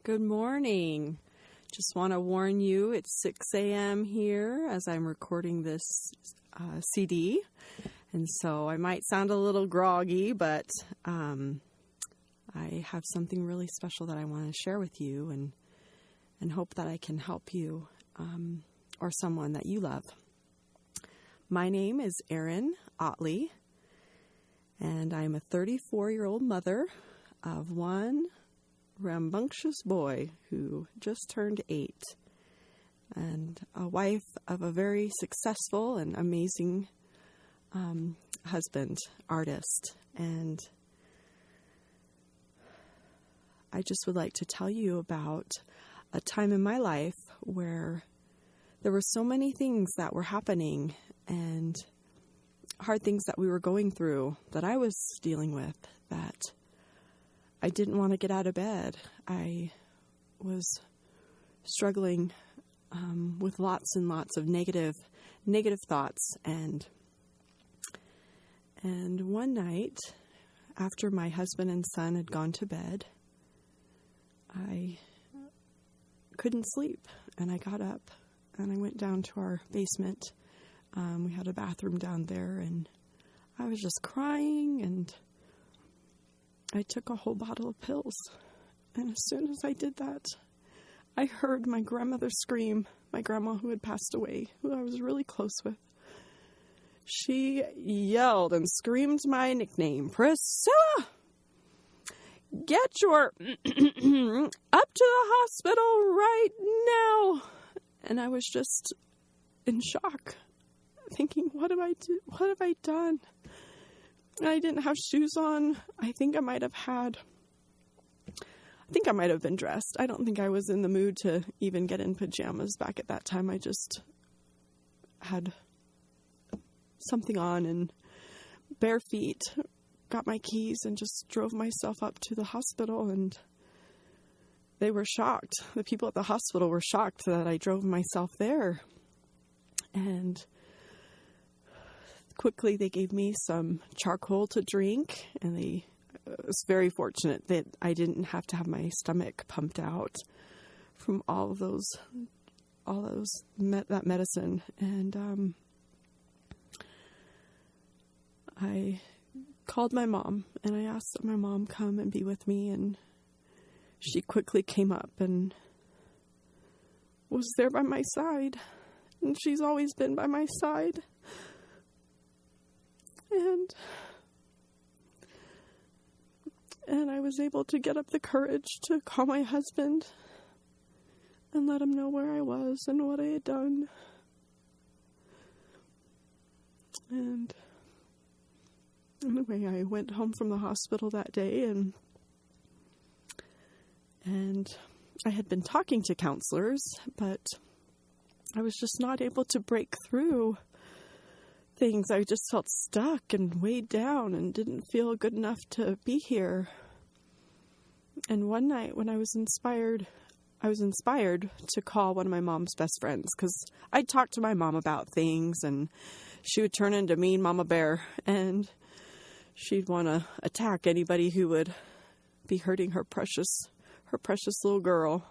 Good morning. Just want to warn you, it's 6 a.m. here as I'm recording this CD. And so I might sound a little groggy, but I have something really special that I want to share with you and hope that I can help you or someone that you love. My name is Erin Ottley, and I'm a 34-year-old mother of one rambunctious boy who just turned 8, and a wife of a very successful and amazing husband, artist. And I just would like to tell you about a time in my life where there were so many things that were happening and hard things that we were going through that I was dealing with, that I didn't want to get out of bed. I was struggling with lots and lots of negative thoughts. And one night, after my husband and son had gone to bed, I couldn't sleep. And I got up and I went down to our basement. We had a bathroom down there, and I was just crying, and I took a whole bottle of pills. And as soon as I did that, I heard my grandmother scream, my grandma who had passed away, who I was really close with. She yelled and screamed my nickname, "Priscilla! Get your up to the hospital right now!" And I was just in shock, thinking, what have I done? I didn't have shoes on. I think I might have been dressed. I don't think I was in the mood to even get in pajamas back at that time. I just had something on and bare feet, got my keys, and just drove myself up to the hospital. And they were shocked. The people at the hospital were shocked that I drove myself there. And quickly, they gave me some charcoal to drink, and I was very fortunate that I didn't have to have my stomach pumped out from all that medicine. And I called my mom, and I asked that my mom come and be with me, and she quickly came up and was there by my side, and she's always been by my side. And I was able to get up the courage to call my husband and let him know where I was and what I had done. And anyway, I went home from the hospital that day, and I had been talking to counselors, but I was just not able to break through things. I just felt stuck and weighed down and didn't feel good enough to be here. And one night when I was inspired to call one of my mom's best friends, because I'd talk to my mom about things, and she would turn into mean Mama Bear, and she'd want to attack anybody who would be hurting her precious little girl.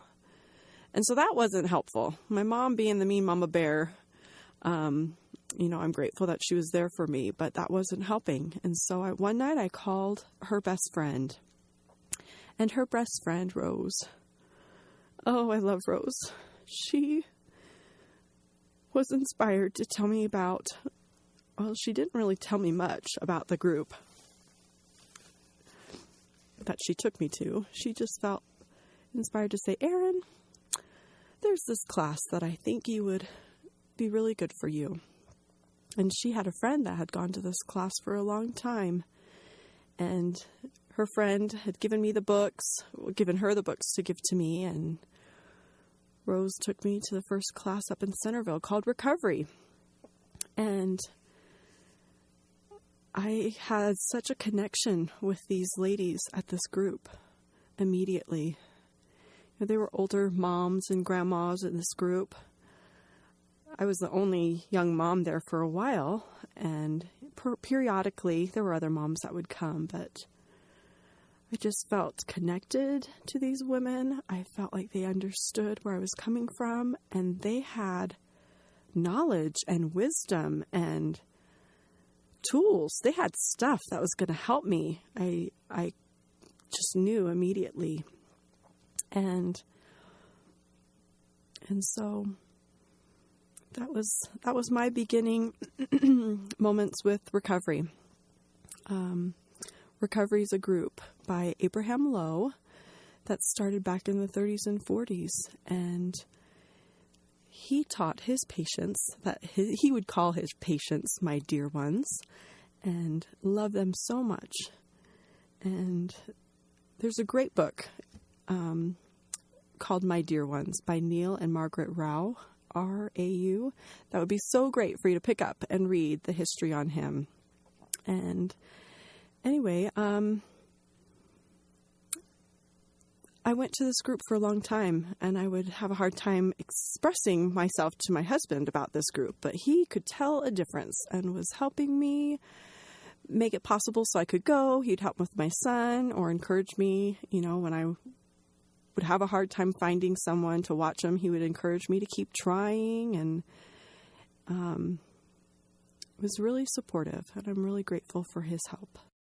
And so that wasn't helpful. My mom being the mean Mama Bear, I'm grateful that she was there for me, but that wasn't helping. And so one night I called her best friend, and her best friend, Rose. Oh, I love Rose. She was inspired to tell me she didn't really tell me much about the group that she took me to. She just felt inspired to say, "Erin, there's this class that I think you would be really good for you." And she had a friend that had gone to this class for a long time. And her friend had given her the books to give to me. And Rose took me to the first class up in Centerville called Recovery. And I had such a connection with these ladies at this group immediately. They were older moms and grandmas in this group. I was the only young mom there for a while, and periodically there were other moms that would come, but I just felt connected to these women. I felt like they understood where I was coming from, and they had knowledge and wisdom and tools. They had stuff that was going to help me. I just knew immediately. And so that was my beginning moments with recovery. Recovery is a group by Abraham Lowe that started back in the 30s and 40s, and he taught his patients that he would call his patients my dear ones, and love them so much. And there's a great book called My Dear Ones by Neil and Margaret Rau, R-A-U. That would be so great for you to pick up and read the history on him. And anyway, I went to this group for a long time, and I would have a hard time expressing myself to my husband about this group, but he could tell a difference and was helping me make it possible so I could go. He'd help with my son or encourage me, when I would have a hard time finding someone to watch him. He would encourage me to keep trying, and was really supportive, and I'm really grateful for his help.